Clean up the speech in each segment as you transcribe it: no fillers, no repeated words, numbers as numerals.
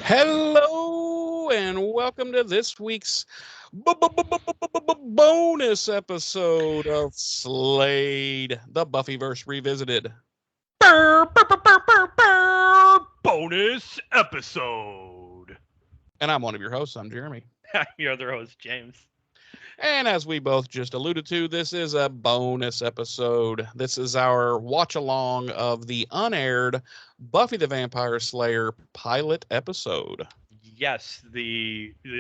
Hello and welcome to this week's bonus episode of Slade, the Buffyverse Revisited. Bonus episode. And I'm one of your hosts. I'm Jeremy. I'm your other host, James. And as we both just alluded to, this is a bonus episode. This is our watch along of the unaired Buffy the Vampire Slayer pilot episode. Yes,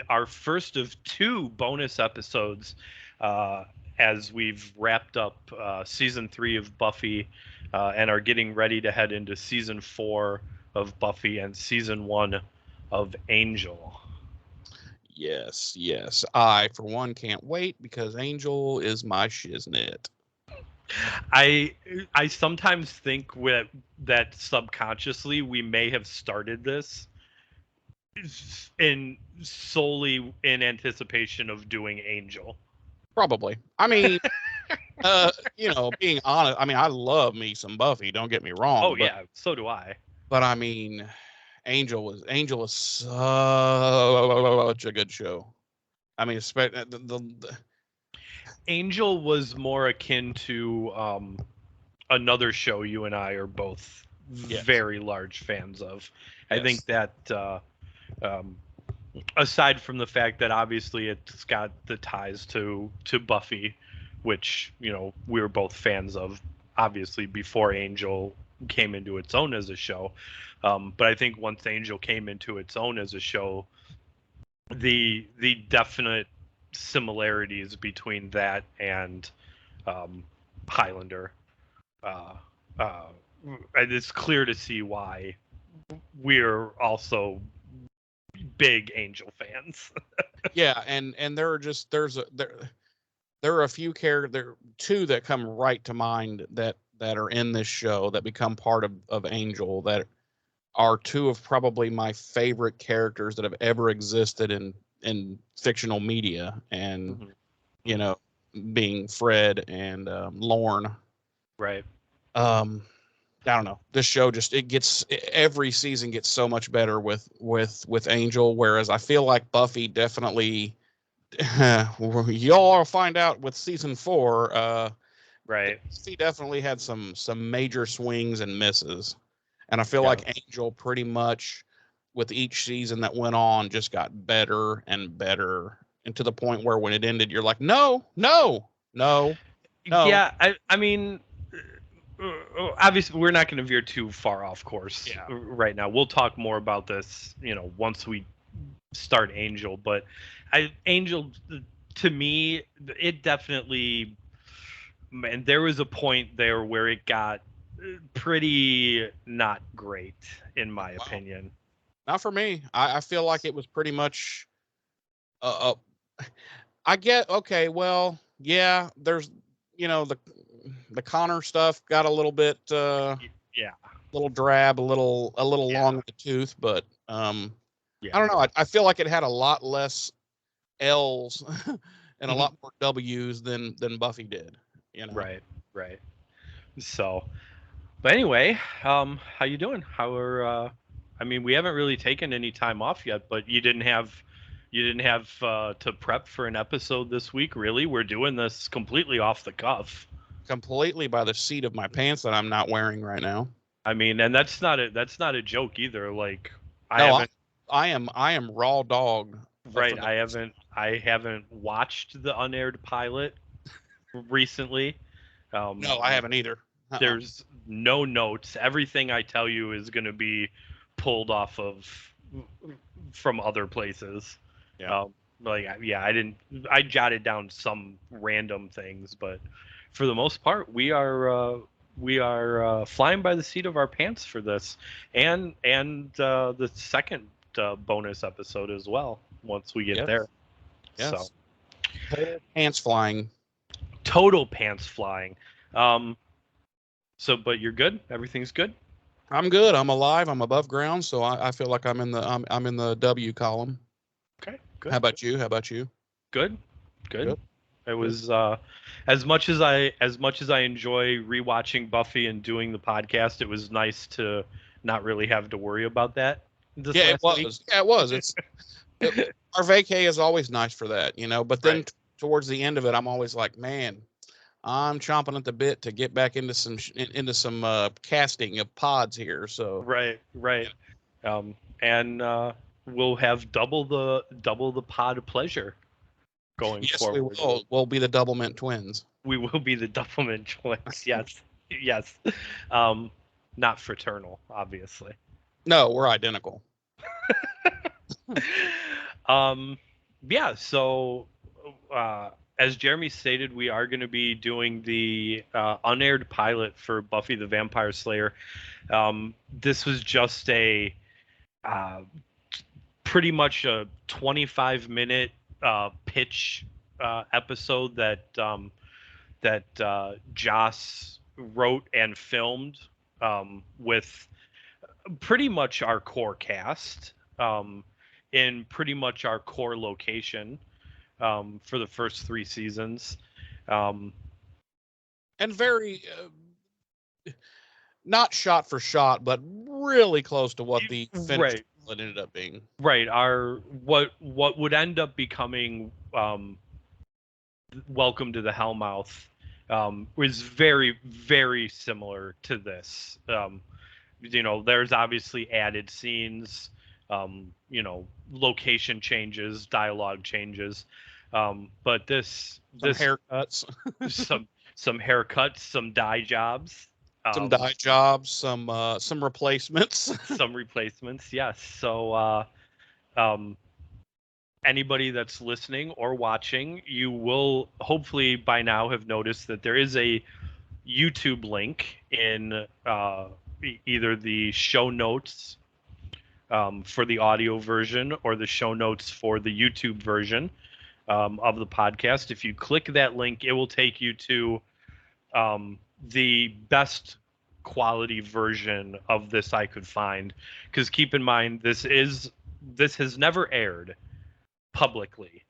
our first of two bonus episodes as we've wrapped up season 3 of Buffy and are getting ready to head into season 4 of Buffy and season 1 of Angel. Yes. I, for one, can't wait because Angel is my shiznit. I sometimes think that subconsciously we may have started this solely in anticipation of doing Angel. Probably. I mean, being honest, I mean, I love me some Buffy. Don't get me wrong. Oh, yeah, so do I. But I mean, Angel is such a good show. I mean, the Angel was more akin to another show you and I are both very large fans of. Yes. I think that aside from the fact that obviously it's got the ties to Buffy, which, we were both fans of, obviously, before Angel came into its own as a show. But I think once Angel came into its own as a show, the definite similarities between that and Highlander, it's clear to see why we're also big Angel fans. Yeah, and there are a few two that come right to mind that are in this show that become part of Angel that are two of probably my favorite characters that have ever existed in fictional media, and being Fred and Lorne. Right. I don't know. This show every season gets so much better with Angel, whereas I feel like Buffy definitely y'all will find out with season 4. Right. He definitely had some major swings and misses. And I feel like Angel pretty much with each season that went on just got better and better, and to the point where when it ended, you're like, no. Yeah, I mean, obviously we're not going to veer too far off course right now. We'll talk more about this, once we start Angel. But Angel, to me, it definitely, man, there was a point there where it got pretty not great, in my opinion. Not for me. I feel like it was pretty much I get okay, well, yeah, there's the Connor stuff got a little bit a little drab, a little long in the tooth, but I don't know. I feel like it had a lot less L's and a lot more W's than Buffy did, Right. So, but anyway, how you doing? How are I mean, we haven't really taken any time off yet, but you didn't have to prep for an episode this week, really? We're doing this completely off the cuff. Completely by the seat of my pants that I'm not wearing right now. I mean, and that's not a joke either. Like, I am raw dog. Right. I haven't watched the unaired pilot recently. No, I haven't either. There's no notes. Everything I tell you is going to be pulled off of from other places. Yeah. I jotted down some random things, but for the most part, we are flying by the seat of our pants for this, and the second bonus episode as well. Once we get there, yes. So total pants flying. So, but you're good. Everything's good. I'm good. I'm alive. I'm above ground, so I feel like I'm in the W column. Okay, good. How about you? Good. It was as much as I enjoy rewatching Buffy and doing the podcast. It was nice to not really have to worry about that this last week? Yeah, it was. Our vacay is always nice for that, But then towards the end of it, I'm always like, man, I'm chomping at the bit to get back into some casting of pods here. So right. And we'll have double the pod pleasure going forward. We will. We'll be the Doublemint twins. We will be the Doublemint twins. Yes. Not fraternal, obviously. No, we're identical. Yeah. So, as Jeremy stated, we are going to be doing the unaired pilot for Buffy the Vampire Slayer. This was just a pretty much a 25-minute pitch episode that Joss wrote and filmed with pretty much our core cast in pretty much our core location for the first 3 seasons. And very not shot for shot, but really close to what the finished ended up being. Right. What would end up becoming Welcome to the Hellmouth was very, very similar to this. There's obviously added scenes, location changes, dialogue changes, but this haircuts, some haircuts, some dye jobs, some replacements, yes. So anybody that's listening or watching, you will hopefully by now have noticed that there is a YouTube link in either the show notes for the audio version or the show notes for the YouTube version of the podcast. If you click that link, it will take you to the best quality version of this I could find. Because keep in mind, this has never aired publicly.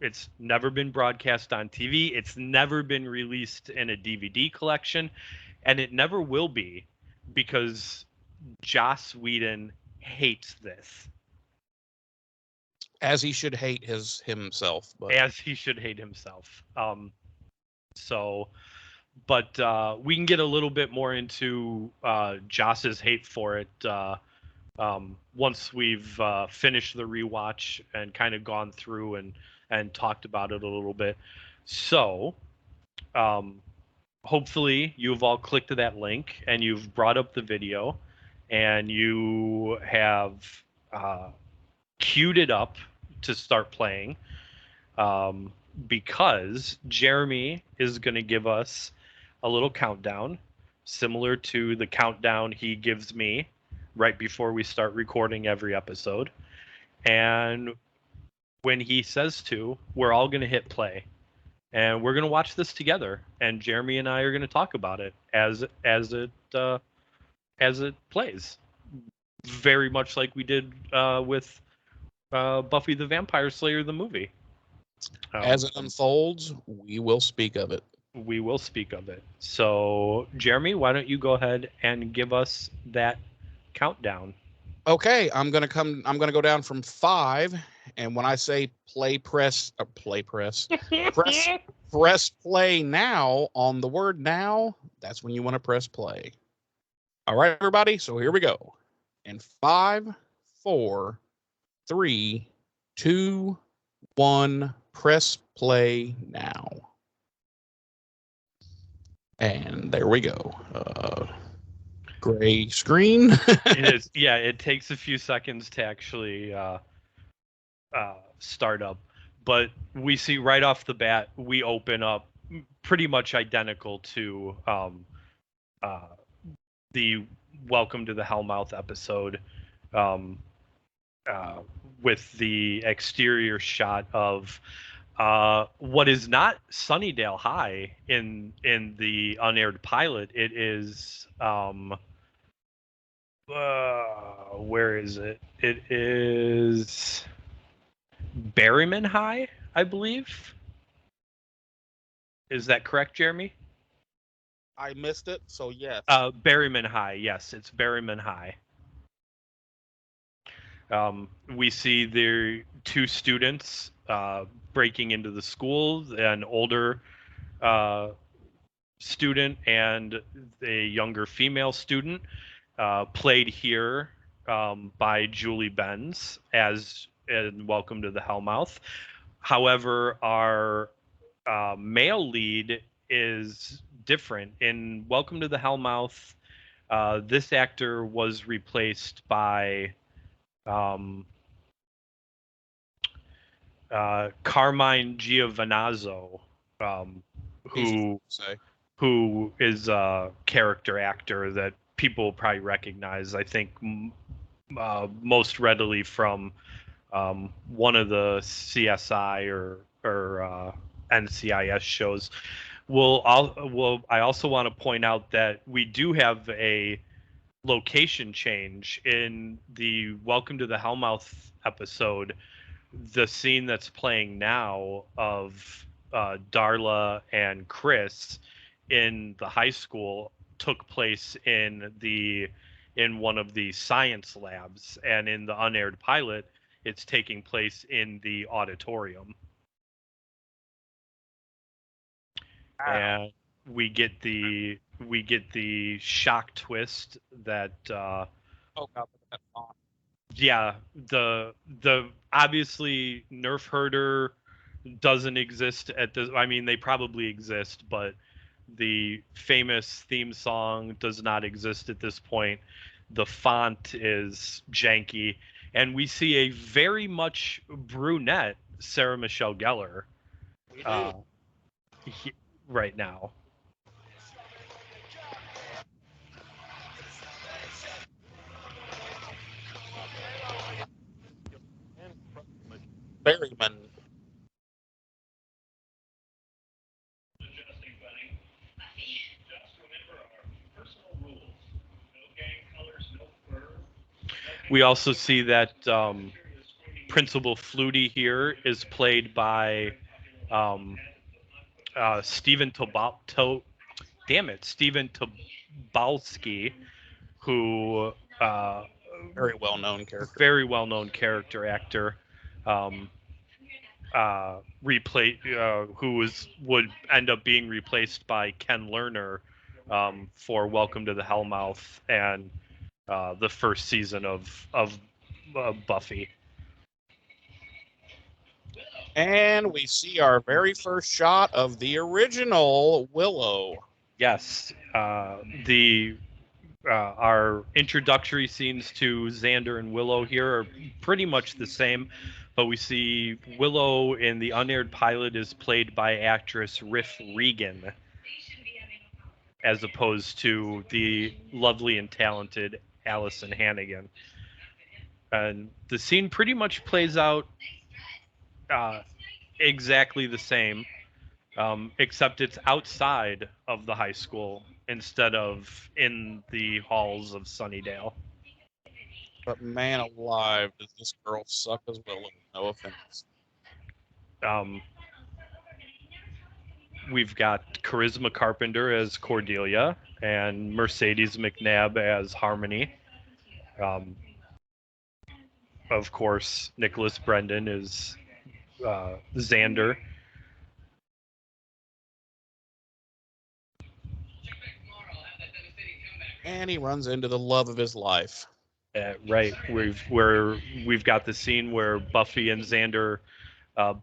It's never been broadcast on TV. It's never been released in a DVD collection, and it never will be, because Joss Whedon hates this. As he should hate himself. As he should hate himself. But we can get a little bit more into Joss's hate for it once we've finished the rewatch and kind of gone through and talked about it a little bit. So hopefully you've all clicked to that link and you've brought up the video and you have queued it up to start playing, because Jeremy is going to give us a little countdown similar to the countdown he gives me right before we start recording every episode. And when he says to, we're all going to hit play and we're going to watch this together, and Jeremy and I are going to talk about it as it plays, very much like we did with Buffy the Vampire Slayer, the movie. As it unfolds, we will speak of it. So, Jeremy, why don't you go ahead and give us that countdown? Okay, I'm gonna go down from 5, and when I say press play now on the word now, that's when you want to press play. All right, everybody. So here we go. In 5, 4, 3, 2, 1. Press play now. And there we go. Gray screen. It is. Yeah, it takes a few seconds to actually start up, but we see right off the bat we open up pretty much identical to the Welcome to the Hellmouth episode, with the exterior shot of what is not Sunnydale High in the unaired pilot. It is where is it? It is Berryman High, I believe. Is that correct, Jeremy? I missed it, so yes. Berryman High, yes, it's Berryman High. We see the two students breaking into the school, an older student and a younger female student, played here by Julie Benz as in Welcome to the Hellmouth. However, our male lead is different. In Welcome to the Hellmouth, this actor was replaced by Carmine Giovinazzo, who is a character actor that people probably recognize. I think most readily from one of the CSI or NCIS shows. I also want to point out that we do have a location change in the Welcome to the Hellmouth episode. The scene that's playing now of Darla and Chris in the high school took place in one of the science labs, and in the unaired pilot, it's taking place in the auditorium. And we get the shock twist that oh god, that font. Yeah, the obviously Nerf Herder doesn't exist at this. I mean, they probably exist, but the famous theme song does not exist at this point. The font is janky, and we see a very much brunette Sarah Michelle Gellar right now. Berryman. We also see that Principal Flutie here is played by Stephen Stephen Tobolsky, who very well-known character. Very well-known character actor. Who would end up being replaced by Ken Lerner for Welcome to the Hellmouth and the first season of Buffy. And we see our very first shot of the original Willow. Yes, our introductory scenes to Xander and Willow here are pretty much the same, but we see Willow in the unaired pilot is played by actress Riff Regan, as opposed to the lovely and talented Allison Hannigan. And the scene pretty much plays out exactly the same, except it's outside of the high school instead of in the halls of Sunnydale. But man alive, does this girl suck as Willow? No offense. We've got Charisma Carpenter as Cordelia and Mercedes McNabb as Harmony. Of course, Nicholas Brendan is Xander. And he runs into the love of his life. Right. We've got the scene where Buffy and Xander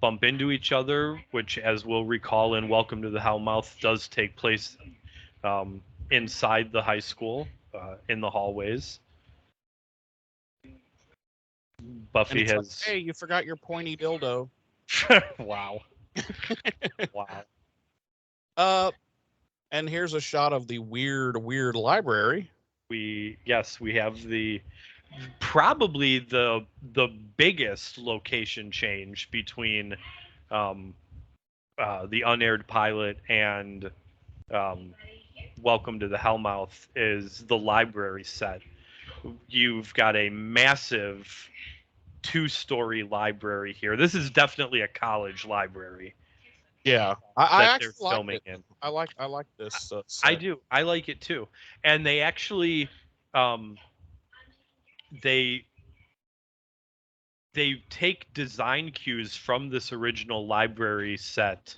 bump into each other, which, as we'll recall in Welcome to the Hellmouth, does take place inside the high school, in the hallways. Buffy has. Like, hey, you forgot your pointy dildo. Wow. Wow. And here's a shot of the weird library. We have probably the biggest location change between the unaired pilot and Welcome to the Hellmouth is the library set. You've got a massive 2-story library here. This is definitely a college library. Yeah, I actually like it. I like this. I do. I like it too. And they actually, they take design cues from this original library set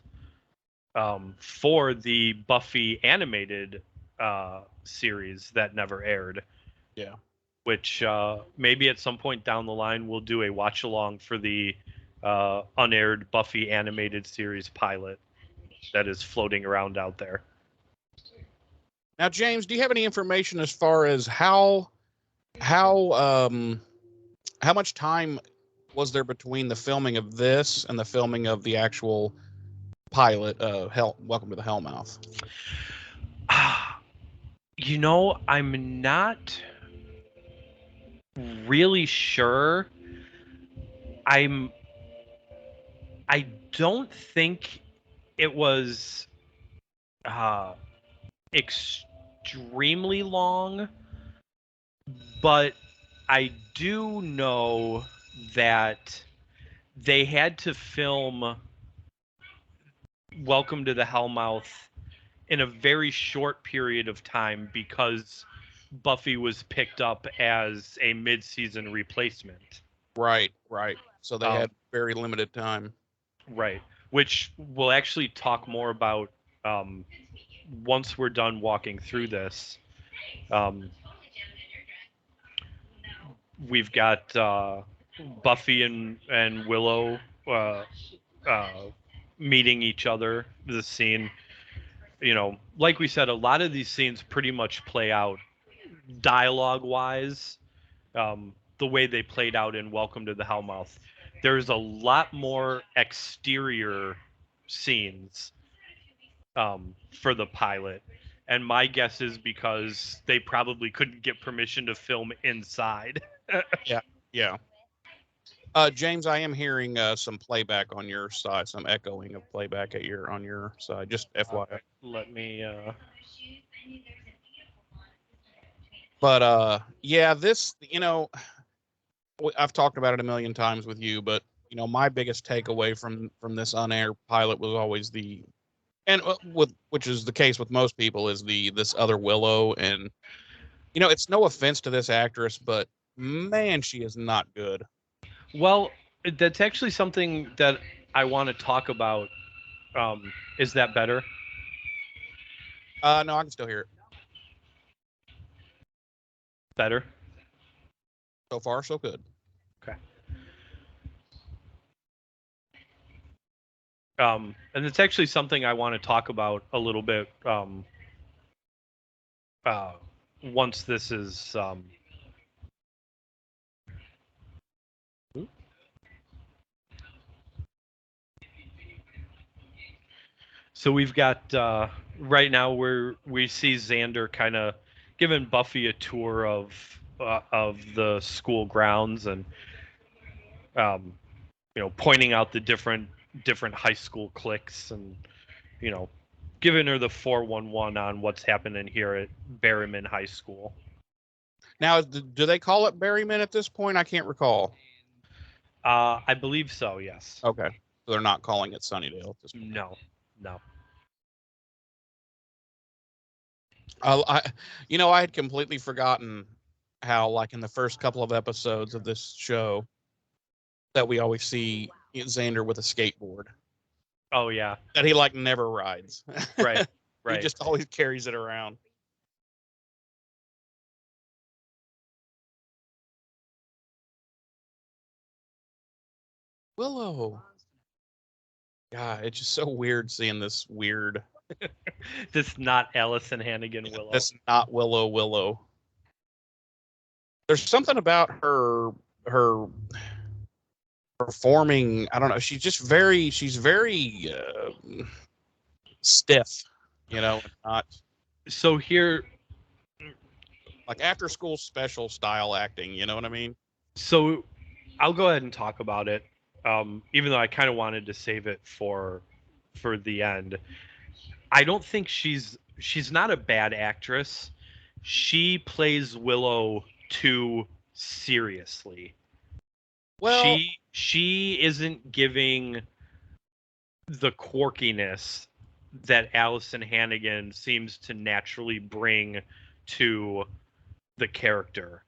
for the Buffy animated series that never aired. Yeah. Which maybe at some point down the line we'll do a watch along for the unaired Buffy animated series pilot that is floating around out there. Now, James, do you have any information as far as how much time was there between the filming of this and the filming of the actual pilot, Welcome to the Hellmouth? I'm not really sure. I don't think it was extremely long, but I do know that they had to film Welcome to the Hellmouth in a very short period of time because Buffy was picked up as a mid-season replacement. Right. So they had very limited time. Right. Which we'll actually talk more about once we're done walking through this. We've got Buffy and Willow meeting each other. The scene, like we said, a lot of these scenes pretty much play out dialogue-wise the way they played out in Welcome to the Hellmouth. There's a lot more exterior scenes for the pilot. And my guess is because they probably couldn't get permission to film inside. Yeah. James, I am hearing some playback on your side, some echoing of playback on your side. Just FYI. Let me. But yeah, this, I've talked about it a million times with you, but my biggest takeaway from this unaired pilot was always which is the case with most people, is this other Willow. And it's no offense to this actress, but man, she is not good. Well, that's actually something that I want to talk about. Is that better? No, I can still hear it. Better? So far, so good. Okay. And it's actually something I want to talk about a little bit once this is so we've got right now we see Xander kind of giving Buffy a tour of the school grounds and pointing out the different high school cliques and giving her the 411 on what's happening here at Berryman High School. Now, do they call it Berryman at this point? I can't recall. I believe so, yes. Okay. So they're not calling it Sunnydale at this point. No. I had completely forgotten how, like, in the first couple of episodes of this show, that we always see Xander with a skateboard. Oh, yeah. That he, never rides. Right. He just always carries it around. Willow. God, it's just so weird seeing this weird. This not Allison Hannigan Willow. This not Willow. There's something about her performing. I don't know. She's very stiff, not. So here, like after school special style acting, you know what I mean? So I'll go ahead and talk about it. Even though I kind of wanted to save it for the end. I don't think she's not a bad actress. She plays Willow too seriously. Well, she isn't giving the quirkiness that Allison Hannigan seems to naturally bring to the character.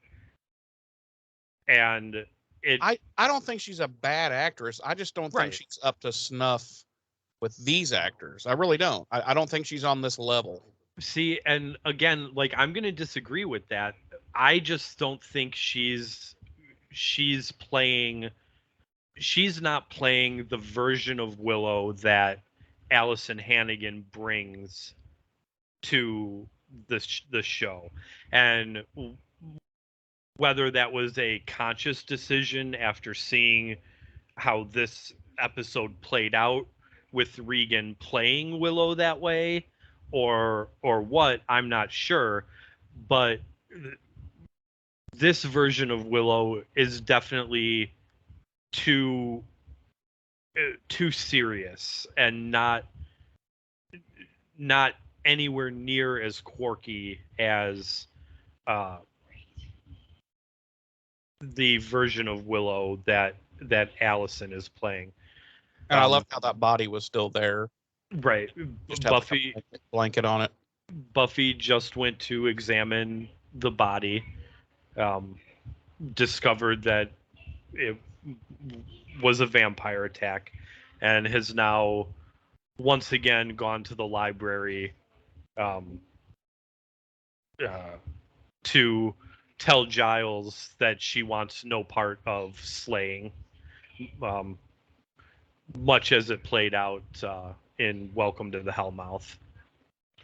And I don't think she's a bad actress. I just don't think she's up to snuff with these actors. I really don't. I don't think she's on this level. See, and again, like, I'm going to disagree with that. I just don't think she's not playing the version of Willow that Allison Hannigan brings to the show. And whether that was a conscious decision after seeing how this episode played out with Regan playing Willow that way, or what, I'm not sure. But this version of Willow is definitely too serious and not anywhere near as quirky as the version of Willow that Allison is playing. And I loved how that body was still there. Right. Just Buffy blanket on it. Buffy just went to examine the body, discovered that it was a vampire attack, and has now once again gone to the library to tell Giles that she wants no part of slaying, much as it played out in Welcome to the Hellmouth.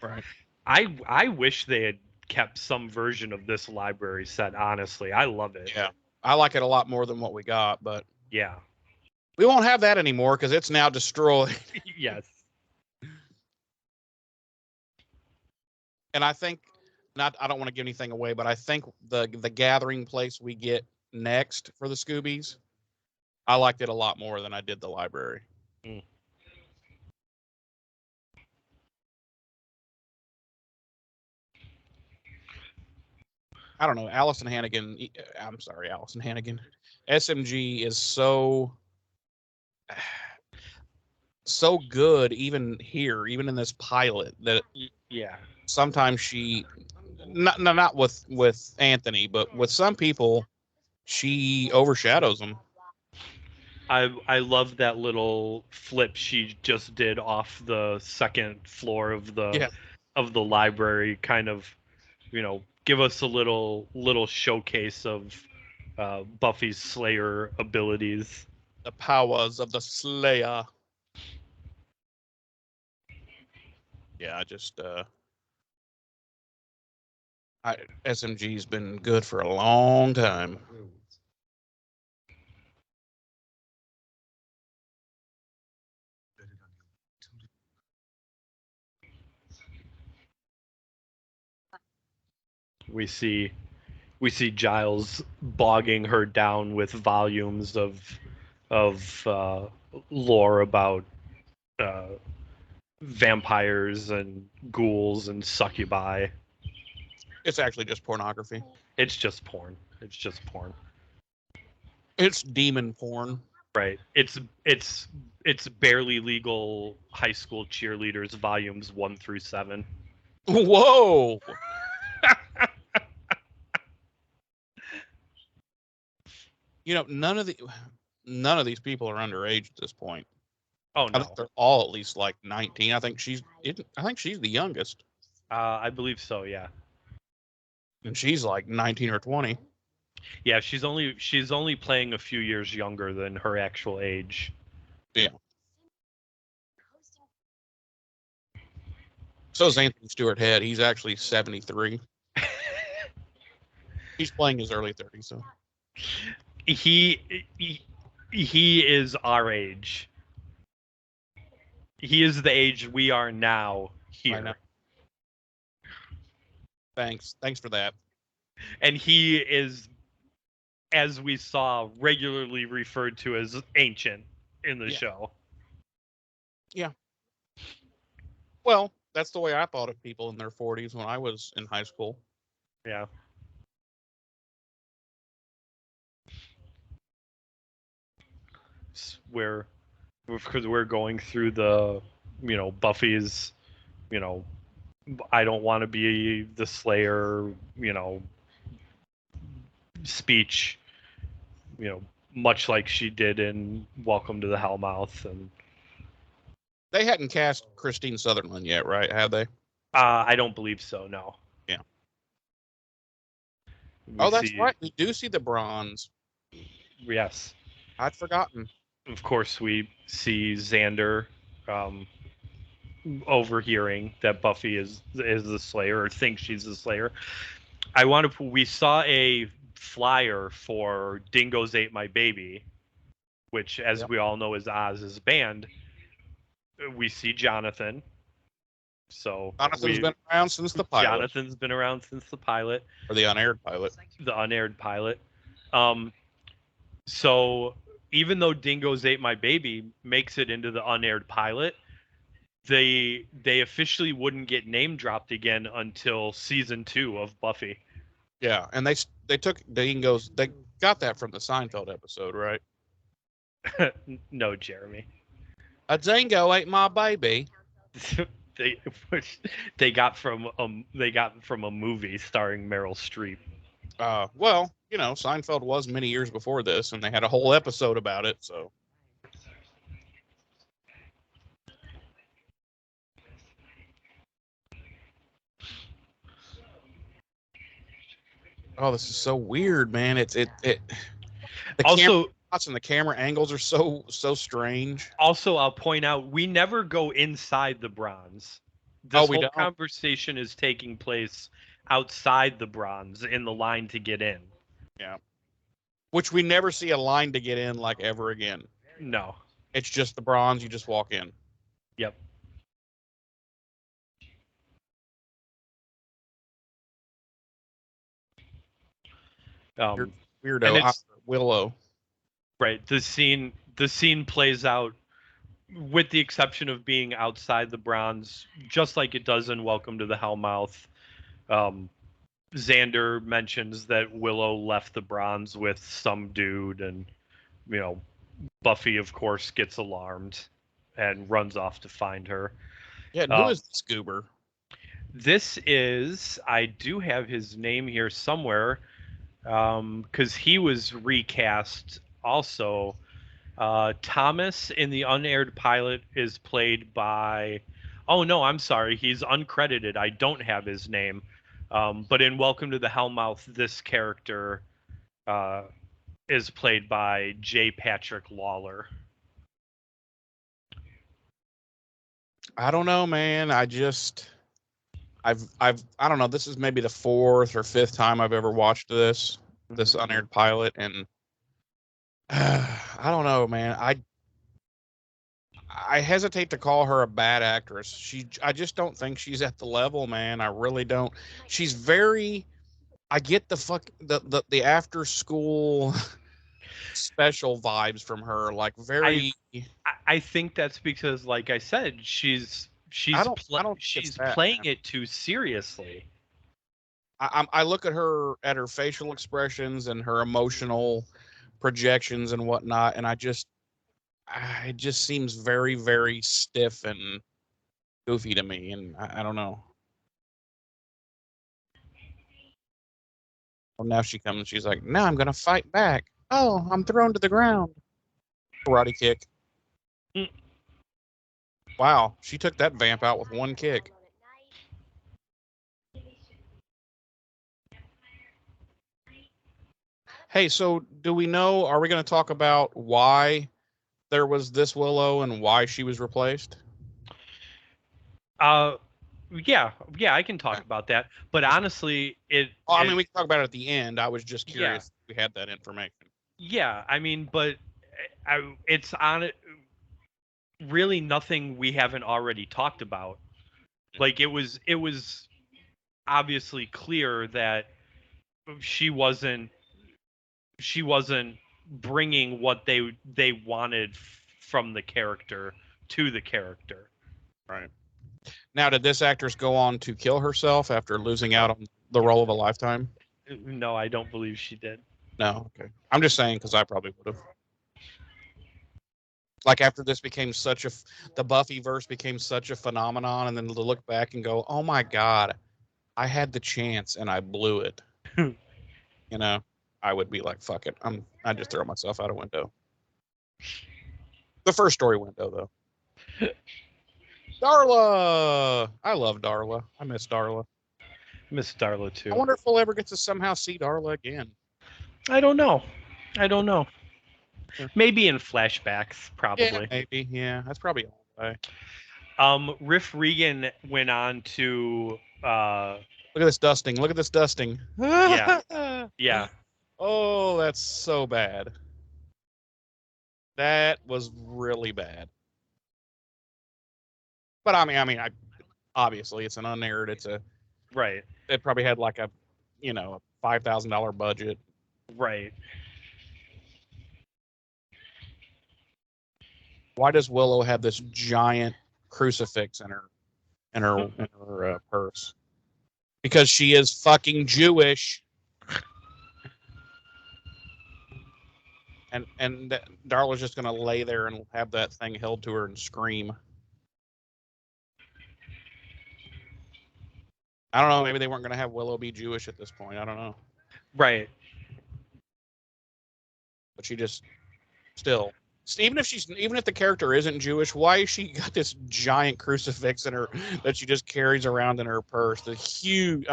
Right. I wish they had kept some version of this library set, honestly. I love it. Yeah. I like it a lot more than what we got, but yeah. We won't have that anymore because it's now destroyed. Yes. And I think I don't want to give anything away, but I think the gathering place we get next for the Scoobies, I liked it a lot more than I did the library. Mm. I don't know. Allison Hannigan. SMG is so good, even here, even in this pilot, that sometimes she not with Anthony, but with some people, she overshadows them. I love that little flip she just did off the second floor of the library, kind of, give us a little showcase of Buffy's Slayer abilities. The powers of the Slayer. Yeah, I just SMG's been good for a long time. We see Giles bogging her down with volumes of lore about vampires and ghouls and succubi. It's actually just pornography. It's just porn. It's demon porn. Right. It's barely legal high school cheerleaders volumes 1 through 7. Whoa. None of these people are underage at this point. Oh no. I think they're all at least like 19. I think she's the youngest. I believe so, yeah. And she's like 19 or 20. Yeah, she's only playing a few years younger than her actual age. Yeah. So is Anthony Stewart Head. He's actually 73. He's playing his early 30s, so. He is our age. He is the age we are now here. I know. Thanks for that. And he is, as we saw, regularly referred to as ancient in the show. Yeah. Well, that's the way I thought of people in their 40s when I was in high school. Yeah. Because we're going through the, Buffy's, I don't want to be the Slayer, speech, much like she did in Welcome to the Hellmouth. And they hadn't cast Christine Sutherland yet, right? Have they? I don't believe so. No. Yeah. That's right. We do see the bronze. Yes. I'd forgotten. Of course, we see Xander overhearing that Buffy is the Slayer, or thinks she's the Slayer. We saw a flyer for Dingoes Ate My Baby, which, as we all know, is Oz's band. We see Jonathan. So Jonathan's been around since the pilot. Jonathan's been around since the pilot. Or the unaired pilot. The unaired pilot. So even though Dingoes Ate My Baby makes it into the unaired pilot, they officially wouldn't get name dropped again until season 2 of Buffy. Yeah, and they took Dingoes. They got that from the Seinfeld episode, right? No, Jeremy. A dingo ate my baby. they got from a movie starring Meryl Streep. Well, Seinfeld was many years before this, and they had a whole episode about it. So. Oh, this is so weird, man. The camera shots and the camera angles are so strange. Also, I'll point out we never go inside the bronze. This whole conversation is taking place outside the bronze in the line to get in. Yeah. Which we never see a line to get in like ever again. No. It's just the bronze, you just walk in. Yep. Weirdo Willow. Right. The scene plays out, with the exception of being outside the bronze, just like it does in Welcome to the Hellmouth. Xander mentions that Willow left the bronze with some dude, and Buffy, of course, gets alarmed and runs off to find her. Yeah, and who is this goober? This is, I do have his name here somewhere, because he was recast also. Thomas in the unaired pilot is played by... Oh, no, I'm sorry. He's uncredited. I don't have his name. But in Welcome to the Hellmouth, this character is played by J. Patrick Lawler. I don't know, man. I don't know. This is maybe the 4th or 5th time I've ever watched this unaired pilot, and I don't know, man. I hesitate to call her a bad actress. I just don't think she's at the level, man. I really don't. She's very... I get the after school special vibes from her, like very... I think that's because, like I said, she's playing it too seriously. I look at her facial expressions and her emotional projections and whatnot, and it just seems very, very stiff and goofy to me, and I don't know. Well, now she comes, she's like, now I'm gonna fight back. Oh, I'm thrown to the ground. Karate kick. Wow, she took that vamp out with one kick. Hey, so do we know, are we going to talk about why there was this Willow and why she was replaced? Yeah, I can talk about that. But honestly, we can talk about it at the end. I was just curious if we had that information. Yeah, I mean, but it's on it. Really, nothing we haven't already talked about. Like it was obviously clear that she wasn't bringing what they wanted from the character to the character. Right. Now, did this actress go on to kill herself after losing out on the role of a lifetime? No, I don't believe she did. No, okay. I'm just saying because I probably would have. Like after this became the Buffyverse became such a phenomenon, and then to look back and go, oh my God, I had the chance and I blew it. I would be like, fuck it. I'd just throw myself out a window. The first story window, though. Darla! I love Darla. I miss Darla. Miss Darla, too. I wonder if we'll ever get to somehow see Darla again. I don't know. Maybe in flashbacks, probably. Yeah, maybe. Yeah, that's probably all the way. Riff Regan went on to... Look at this dusting. Look at this dusting. Yeah. Yeah. Oh, that's so bad. That was really bad. But I mean, obviously it's an unaired. It's a right. It probably had like a $5,000 budget. Right. Why does Willow have this giant crucifix in her purse? Because she is fucking Jewish. And Darla's just gonna lay there and have that thing held to her and scream. I don't know. Maybe they weren't gonna have Willow be Jewish at this point. I don't know. Right. But she just still, even if the character isn't Jewish, why is she got this giant crucifix in her that she just carries around in her purse? The huge,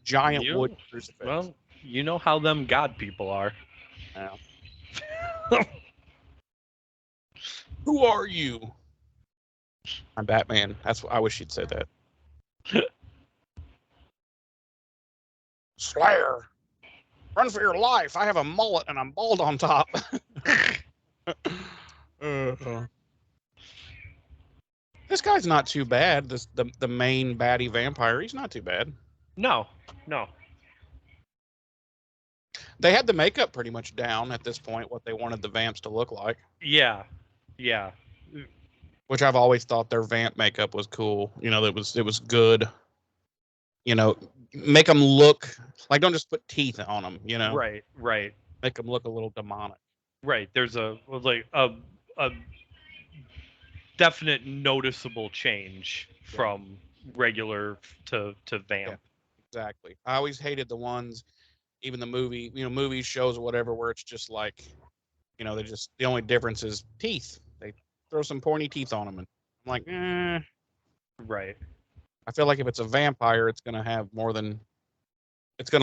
giant wood crucifix. Well, you know how them God people are. Yeah. Who are you? I'm Batman. I wish she'd said that. Slayer, run for your life. I have a mullet and I'm bald on top. This guy's not too bad. The main baddie vampire. He's not too bad. No. They had the makeup pretty much down at this point, what they wanted the vamps to look like. Yeah. Which I've always thought their vamp makeup was cool. It was good. Make them look like, don't just put teeth on them. Right. Make them look a little demonic. Right. There's a definite noticeable change from regular to vamp. Yeah, exactly. I always hated the ones, even the movies, shows, or whatever, where it's just like, the only difference is teeth. They throw some pointy teeth on them, and I'm like, Right. I feel like if it's a vampire, it's gonna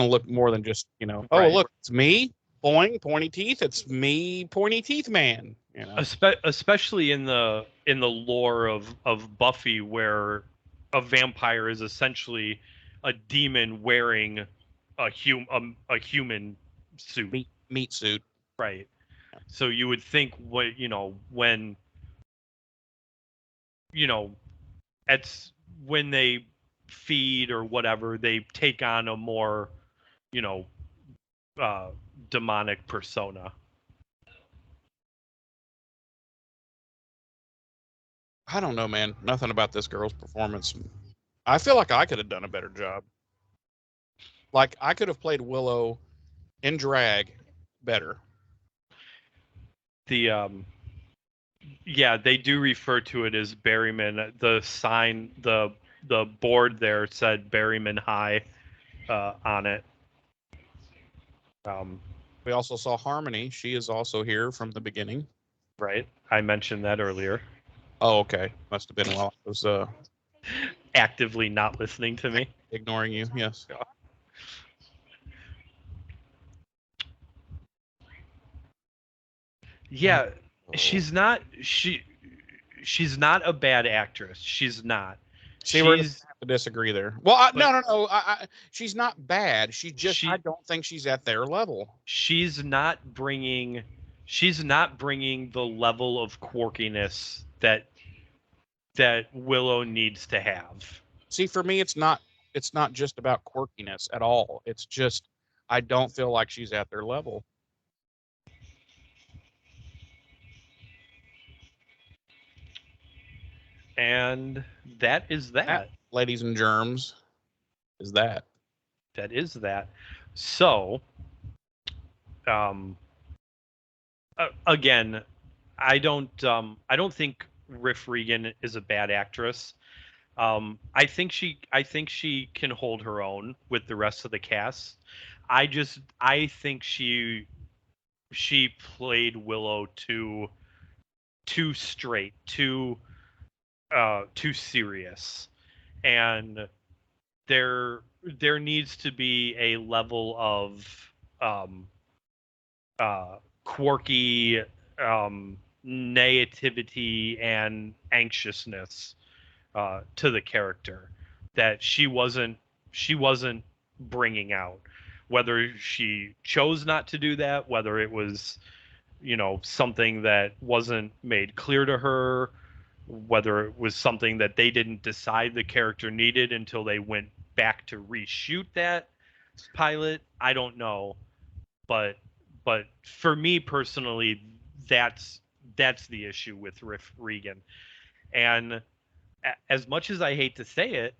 look more than just, oh, right. Look, it's me, boing, pointy teeth. It's me, pointy teeth man. Especially in the lore of Buffy, where a vampire is essentially a demon wearing a human suit, meat suit. Right. So you would think when when they feed or whatever, they take on a more demonic persona. I don't know, man. Nothing about this girl's performance. I feel like I could have done a better job. Like, I could have played Willow in drag better. They do refer to it as Berryman. The sign, the board there said Berryman High on it. We also saw Harmony. She is also here from the beginning. Right. I mentioned that earlier. Oh, okay. Must have been while I was actively not listening to me. Ignoring you, yes. Yeah, she's not a bad actress. She's not. See, we're gonna have to disagree there. Well, no. She's not bad. I don't think she's at their level. She's not bringing the level of quirkiness that Willow needs to have. See, for me, it's not just about quirkiness at all. It's just, I don't feel like she's at their level. And that is that. Ladies and germs, is that. That is that. So, again, I don't think Riff Regan is a bad actress. I think she can hold her own with the rest of the cast. I think she played Willow too straight, too serious, and there needs to be a level of quirky naivety and anxiousness to the character that she wasn't bringing out, whether she chose not to do that, whether it was something that wasn't made clear to her, whether it was something that they didn't decide the character needed until they went back to reshoot that pilot. I don't know, but for me personally, that's the issue with Riff Regan. And as much as I hate to say it,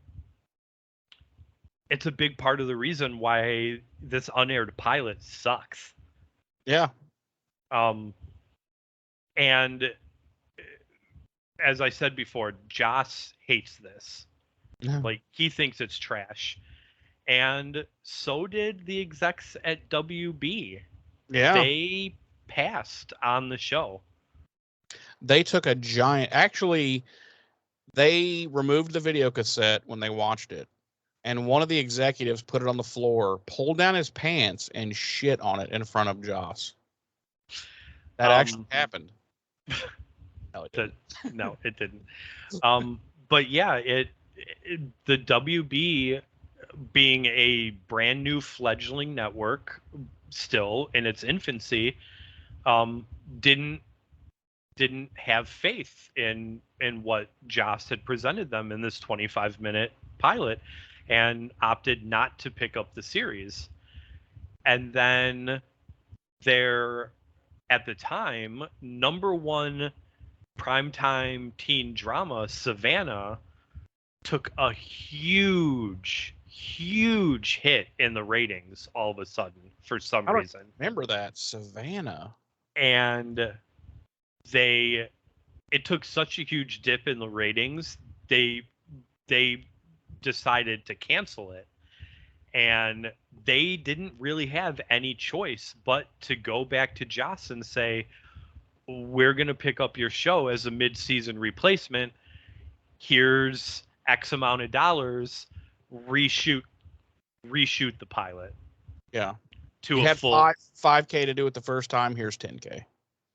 it's a big part of the reason why this unaired pilot sucks. Yeah. And as I said before, Joss hates this. Yeah. Like, he thinks it's trash. And so did the execs at WB. Yeah. They passed on the show. They took a giant... Actually, they removed the video cassette when they watched it. And one of the executives put it on the floor, pulled down his pants, and shit on it in front of Joss. That actually happened. No, it didn't. No, it didn't. But yeah, the WB, being a brand new fledgling network, still in its infancy, didn't have faith in what Joss had presented them in this 25-minute pilot, and opted not to pick up the series. And then their, at the time, #1 primetime teen drama, Savannah, took a huge hit in the ratings all of a sudden for some reason. Remember that, Savannah. And it took such a huge dip in the ratings, they decided to cancel it. And they didn't really have any choice but to go back to Joss and say, we're going to pick up your show as a mid-season replacement. Here's X amount of dollars. Reshoot the pilot. Yeah. To you a had full $5K to do it the first time. Here's $10K.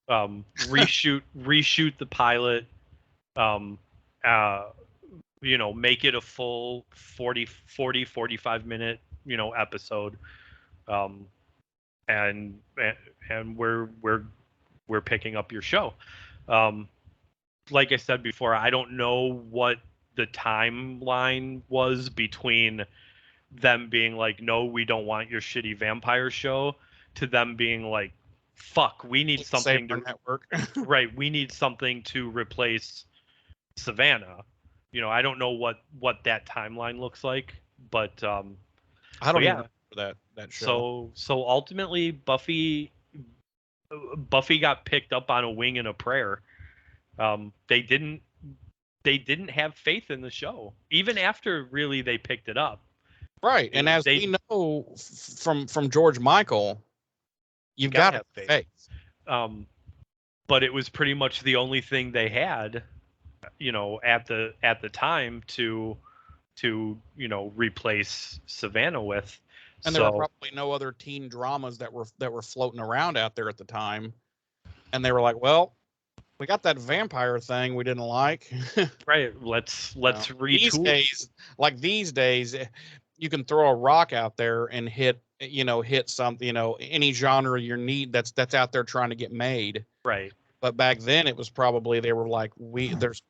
Reshoot the pilot. Make it a full 45 minute, episode. And we're picking up your show. Like I said before, I don't know what the timeline was between them being like, no, we don't want your shitty vampire show, to them being like, fuck, we need something to network. Right, we need something to replace Savannah. I don't know what that timeline looks like, but I don't even remember that show. So ultimately, Buffy got picked up on a wing and a prayer. They didn't have faith in the show, even after really they picked it up. Right, and as we know from George Michael, you've got to have faith. But it was pretty much the only thing they had, at the time to replace Savannah with. And there were probably no other teen dramas that were floating around out there at the time. And they were like, well, we got that vampire thing we didn't like. Right. Let's retool. These days, you can throw a rock out there and hit something, any genre you need that's out there trying to get made. Right. But back then it was probably, they were like, there's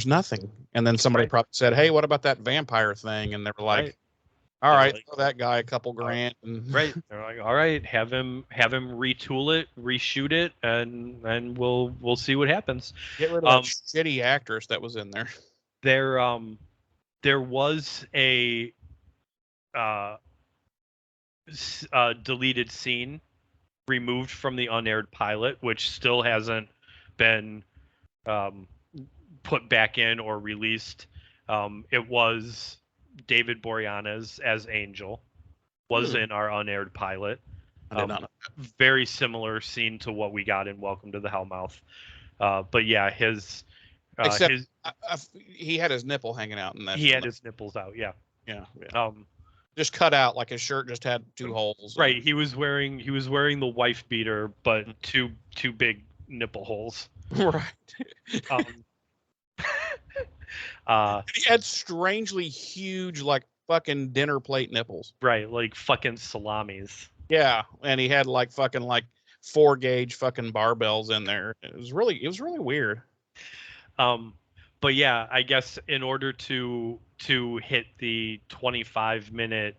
nothing. And then somebody probably said, hey, what about that vampire thing? And they were like, all right, throw that guy a couple grand. Right. They're like, all right, have him retool it, reshoot it, and we'll see what happens. Get rid of that shitty actress that was in there. There was a deleted scene removed from the unaired pilot, which still hasn't been put back in or released. It was David Boreanaz as Angel. was in our unaired pilot. I did not know. Very similar scene to what we got in Welcome to the Hellmouth. But yeah, Except he had his nipple hanging out in that. He had his nipples out. Yeah. Yeah. Just cut out, like his shirt just had 2 holes. Right. He was wearing the wife beater, but two big nipple holes. Right. He had strangely huge, like fucking dinner plate nipples. Right, like fucking salamis. Yeah, and he had like fucking like 4-gauge fucking barbells in there. It was really weird. But yeah, I guess in order to hit the 25-minute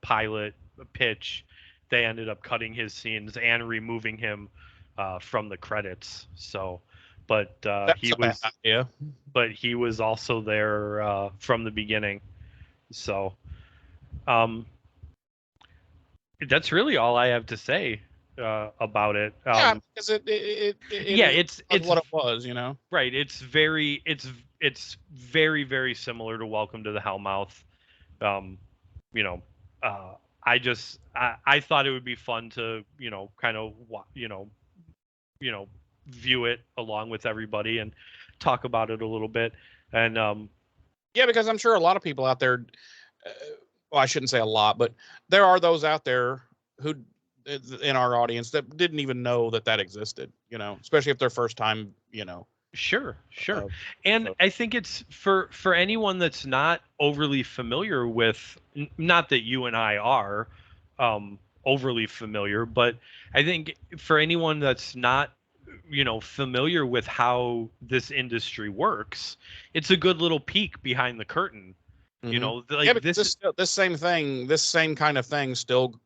pilot pitch, they ended up cutting his scenes and removing him from the credits. So, but he was also there from the beginning. So, that's really all I have to say about it. Yeah, because it's what it was, you know. Right. It's very very similar to Welcome to the Hellmouth. You know, I thought it would be fun to kind of view it along with everybody and talk about it a little bit. And yeah, because I'm sure a lot of people out there. Well, I shouldn't say a lot, but there are those out there who, in our audience, that didn't even know that existed, especially if their first time, Sure. And I think it's for anyone that's not overly familiar with, not that you and I are overly familiar, but I think for anyone that's not, familiar with how this industry works, it's a good little peek behind the curtain. Mm-hmm. This same kind of thing still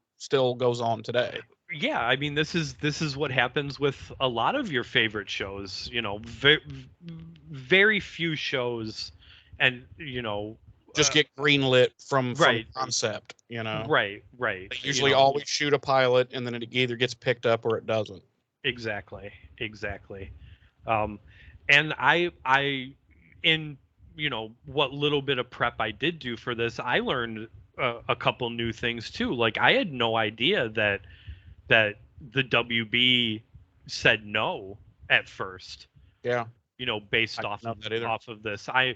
goes on today. Yeah, I mean, this is what happens with a lot of your favorite shows. Very few shows, and just get greenlit from concept. Right. They usually always shoot a pilot, and then it either gets picked up or it doesn't. Exactly. And I in what little bit of prep I did do for this, I learned a couple new things too. Like, I had no idea that the WB said no at first. Yeah. Based off of this. I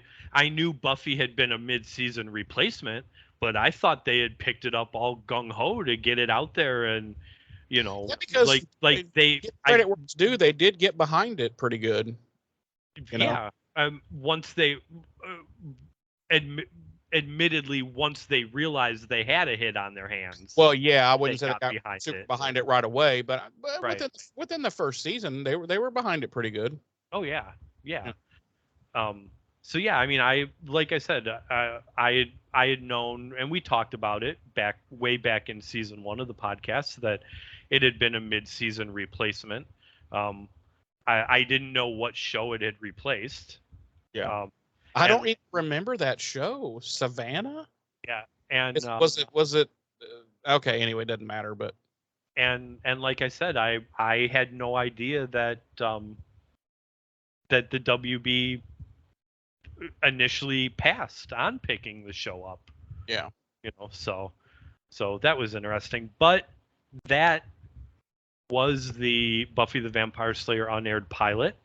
knew Buffy had been a mid-season replacement, but I thought they had picked it up all gung-ho to get it out there, and because they credit where it's due, they did get behind it pretty good. Yeah. Once they admittedly, once they realized they had a hit on their hands. Well, yeah, I wouldn't say they got behind it right away, but within the first season, they were behind it pretty good. Oh yeah. So yeah, I mean, like I said, I had known, and we talked about it way back in season 1 of the podcast, that it had been a mid-season replacement. I didn't know what show it had replaced. Yeah. I don't even remember that show, Savannah. Yeah, and was it? Okay, anyway, it doesn't matter. But and like I said, I had no idea that that the WB initially passed on picking the show up. Yeah, so that was interesting. But that was the Buffy the Vampire Slayer unaired pilot.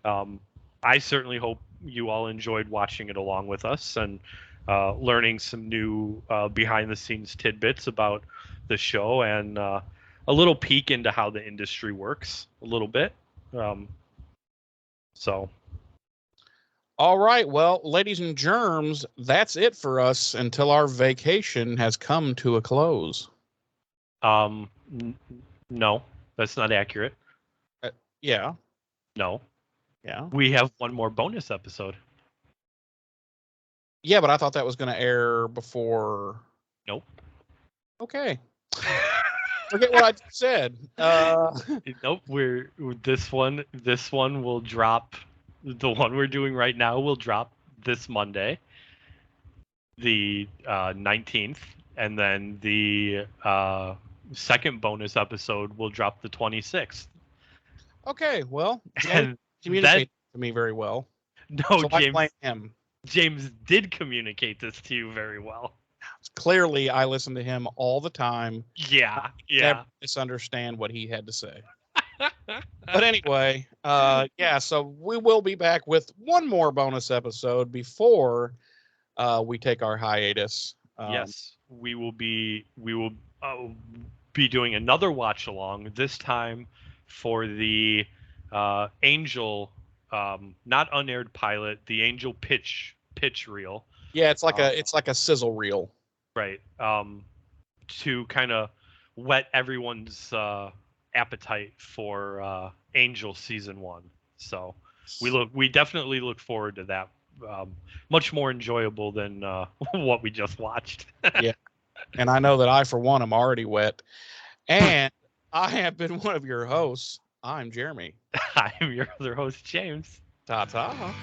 I certainly hope you all enjoyed watching it along with us and learning some new behind-the-scenes tidbits about the show, and a little peek into how the industry works a little bit. All right. Well, ladies and germs, that's it for us until our vacation has come to a close. No, that's not accurate. Yeah. No. Yeah. We have one more bonus episode. Yeah, but I thought that was going to air before. Nope. Okay. Forget what I just said. Nope. This one will drop. The one we're doing right now will drop this Monday, the 19th, and then the second bonus episode will drop the 26th. Okay. Well, James communicated to me very well. No, so James. I blame him. James did communicate this to you very well. Clearly, I listen to him all the time. Yeah, Never misunderstand what he had to say. But anyway, yeah, so we will be back with one more bonus episode before we take our hiatus. Yes, we will be doing another watch along, this time for the Angel, not unaired pilot, the Angel pitch reel. Yeah, it's like a sizzle reel. Right. To kind of whet everyone's appetite for Angel season 1. So we definitely look forward to that. Much more enjoyable than what we just watched. Yeah. And I know that I, for one, am already wet. And I have been one of your hosts. I'm Jeremy. I'm your other host, James. Ta-ta.